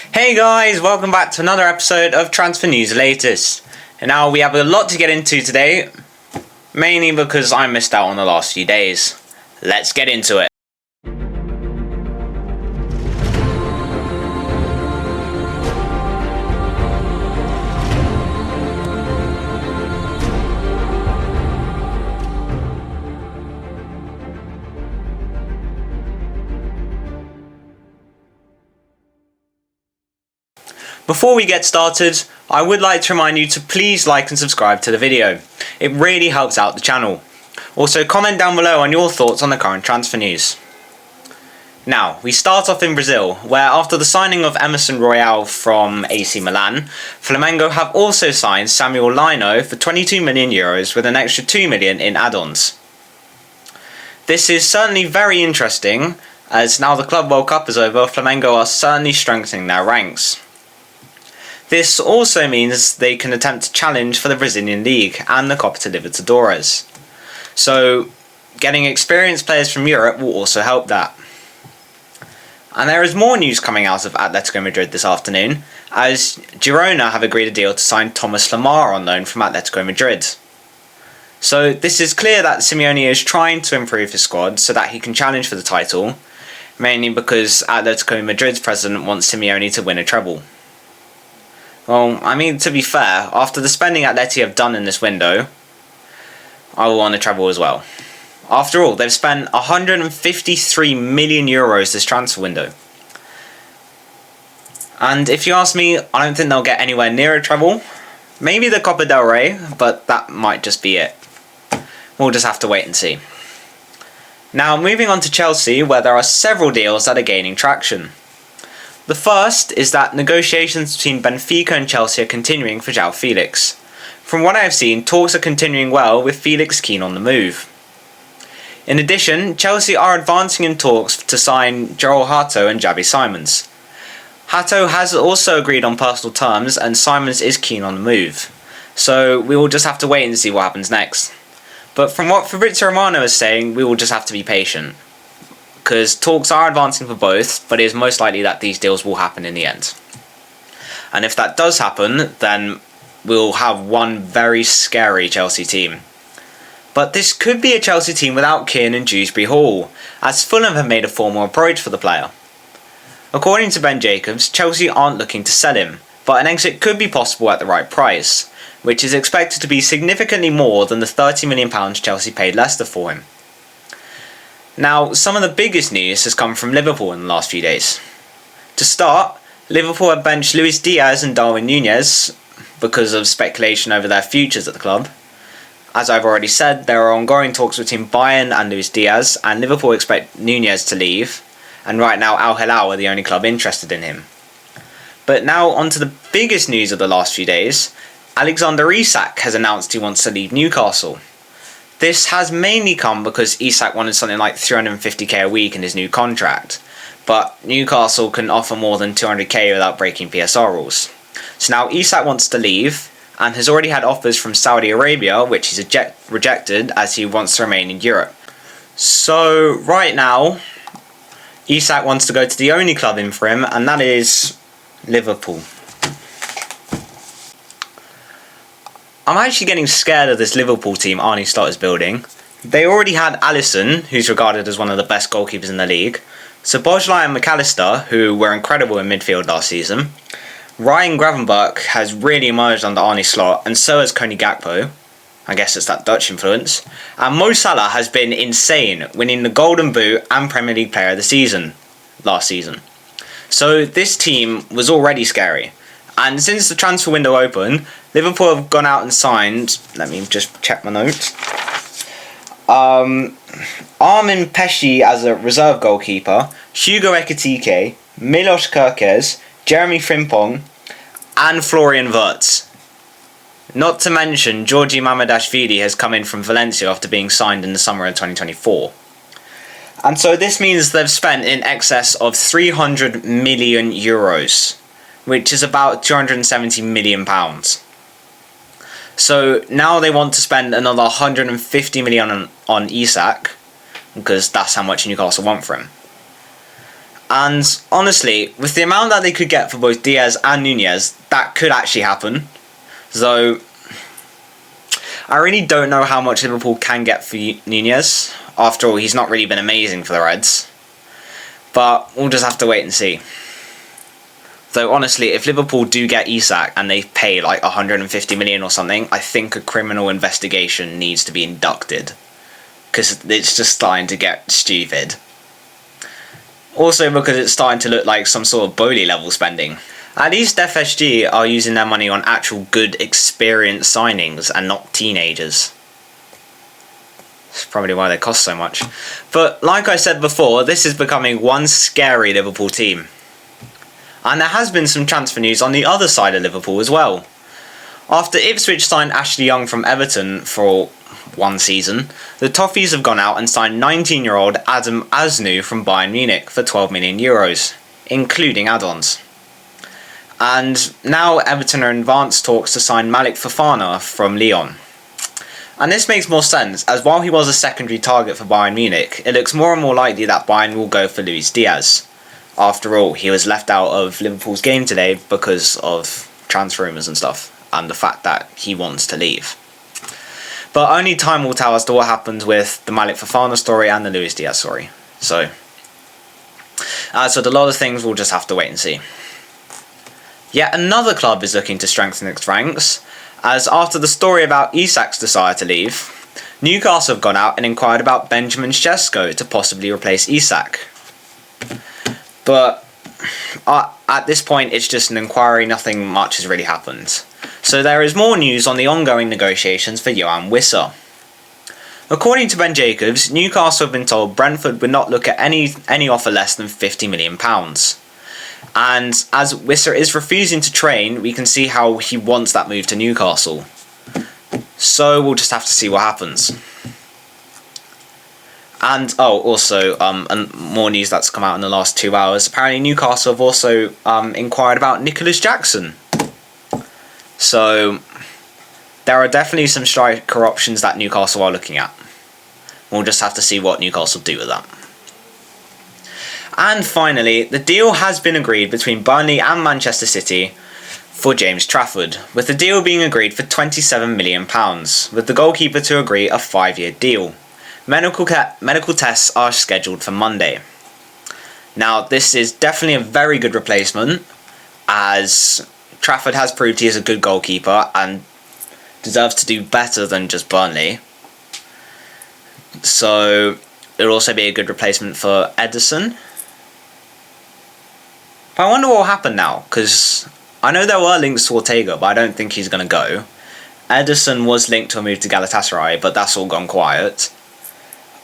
Hey guys, welcome back to another episode of Transfer News Latest. And now we have a lot to get into today, mainly because I missed out on the last few days. Let's get into it. Before we get started, I would like to remind you to please like and subscribe to the video. It really helps out the channel. Also, comment down below on your thoughts on the current transfer news. Now, we start off in Brazil, where after the signing of Emerson Royal from AC Milan, Flamengo have also signed Samuel Lino for €22 million with an extra €2 million in add-ons. This is certainly very interesting, as now the Club World Cup is over, Flamengo are certainly strengthening their ranks. This also means they can attempt to challenge for the Brazilian League and the Copa Libertadores. So, getting experienced players from Europe will also help that. And there is more news coming out of Atletico Madrid this afternoon, as Girona have agreed a deal to sign Thomas Lemar on loan from Atletico Madrid. So this is clear that Simeone is trying to improve his squad so that he can challenge for the title, mainly because Atletico Madrid's president wants Simeone to win a treble. Well, I mean, to be fair, after the spending Atleti have done in this window, I will want a treble as well. After all, they've spent €153 million this transfer window. And if you ask me, I don't think they'll get anywhere near a treble. Maybe the Copa del Rey, but that might just be it. We'll just have to wait and see. Now, moving on to Chelsea, where there are several deals that are gaining traction. The first is that negotiations between Benfica and Chelsea are continuing for João Felix. From what I have seen, talks are continuing well, with Felix keen on the move. In addition, Chelsea are advancing in talks to sign Joel Hato and Javi Simons. Hato has also agreed on personal terms and Simons is keen on the move. So we will just have to wait and see what happens next. But from what Fabrizio Romano is saying, we will just have to be patient, because talks are advancing for both, but it is most likely that these deals will happen in the end. And if that does happen, then we'll have one very scary Chelsea team. But this could be a Chelsea team without Keane and Dewsbury Hall, as Fulham have made a formal approach for the player. According to Ben Jacobs, Chelsea aren't looking to sell him, but an exit could be possible at the right price, which is expected to be significantly more than the £30 million Chelsea paid Leicester for him. Now, some of the biggest news has come from Liverpool in the last few days. To start, Liverpool have benched Luis Diaz and Darwin Núñez because of speculation over their futures at the club. As I've already said, there are ongoing talks between Bayern and Luis Diaz, and Liverpool expect Núñez to leave, and right now Al Hilal are the only club interested in him. But now on to the biggest news of the last few days. Alexander ISAK has announced he wants to leave Newcastle. This has mainly come because ISAK wanted something like $350k a week in his new contract, but Newcastle can offer more than $200k without breaking PSR rules. So now ISAK wants to leave, and has already had offers from Saudi Arabia, which he's rejected as he wants to remain in Europe. So right now, ISAK wants to go to the only club in for him, and that is Liverpool. I'm actually getting scared of this Liverpool team Arne Slot is building. They already had Alisson, who's regarded as one of the best goalkeepers in the league, Szoboszlai and McAllister, who were incredible in midfield last season. Ryan Gravenberch has really emerged under Arne Slot, and so has Connie Gakpo. I guess it's that Dutch influence. And Mo Salah has been insane, winning the Golden Boot and Premier League Player of the Season last season. So this team was already scary. And since the transfer window opened, Liverpool have gone out and signed, let me just check my notes, Armin Pesci as a reserve goalkeeper, Hugo Ekitike, Milos Kerkez, Jeremy Frimpong, and Florian Wirtz. Not to mention, Georgi Mamadashvili has come in from Valencia after being signed in the summer of 2024. And so this means they've spent in excess of €300 million, which is about £270 million. So now they want to spend another £150 million on ISAK, because that's how much Newcastle want for him. And honestly, with the amount that they could get for both Diaz and Nunez, that could actually happen. So, I really don't know how much Liverpool can get for Nunez. After all, he's not really been amazing for the Reds. But we'll just have to wait and see. Though honestly, if Liverpool do get ISAK and they pay like 150 million or something, I think a criminal investigation needs to be inducted. Because it's just starting to get stupid. Also because it's starting to look like some sort of Bowley level spending. At least FSG are using their money on actual good, experienced signings and not teenagers. That's probably why they cost so much. But like I said before, this is becoming one scary Liverpool team. And there has been some transfer news on the other side of Liverpool as well. After Ipswich signed Ashley Young from Everton for one season, the Toffees have gone out and signed 19-year-old Adam Asnou from Bayern Munich for €12 million, including add-ons. And now Everton are in advanced talks to sign Malik Fofana from Lyon. And this makes more sense, as while he was a secondary target for Bayern Munich, it looks more and more likely that Bayern will go for Luis Diaz. After all, he was left out of Liverpool's game today because of transfer rumours and stuff, and the fact that he wants to leave. But only time will tell as to what happens with the Malik Fofana story and the Luis Diaz story. So a lot of things we'll just have to wait and see. Yet another club is looking to strengthen its ranks, as after the story about ISAK's desire to leave, Newcastle have gone out and inquired about Benjamin Šeško to possibly replace ISAK. But at this point it's just an inquiry, nothing much has really happened. So there is more news on the ongoing negotiations for Yoane Wissa. According to Ben Jacobs, Newcastle have been told Brentford would not look at any offer less than £50 million. And as Wissa is refusing to train, we can see how he wants that move to Newcastle. So we'll just have to see what happens. And also, more news that's come out in the last 2 hours. Apparently Newcastle have also inquired about Nicholas Jackson. So there are definitely some striker options that Newcastle are looking at. We'll just have to see what Newcastle do with that. And finally, the deal has been agreed between Burnley and Manchester City for James Trafford, with the deal being agreed for £27 million, with the goalkeeper to agree a 5-year deal. Medical tests are scheduled for Monday. Now, this is definitely a very good replacement, as Trafford has proved he is a good goalkeeper and deserves to do better than just Burnley. So, it'll also be a good replacement for Ederson. But I wonder what will happen now, because I know there were links to Ortega, but I don't think he's going to go. Ederson was linked to a move to Galatasaray, but that's all gone quiet.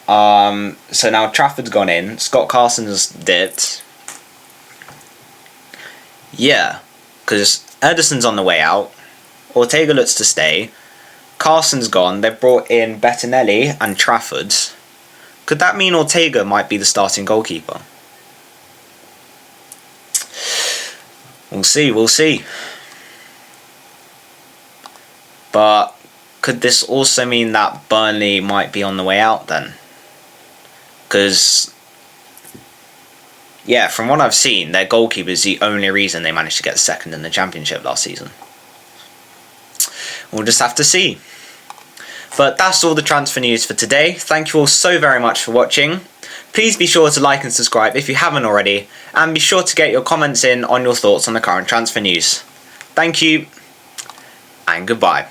So now Trafford's gone in, Scott Carson's dipped. Yeah, because Ederson's on the way out, Ortega looks to stay, Carson's gone, they've brought in Bettinelli and Trafford. Could that mean Ortega might be the starting goalkeeper? We'll see. But could this also mean that Burnley might be on the way out then? Because, yeah, from what I've seen, their goalkeeper is the only reason they managed to get second in the Championship last season. We'll just have to see. But that's all the transfer news for today. Thank you all so very much for watching. Please be sure to like and subscribe if you haven't already, and be sure to get your comments in on your thoughts on the current transfer news. Thank you, and goodbye.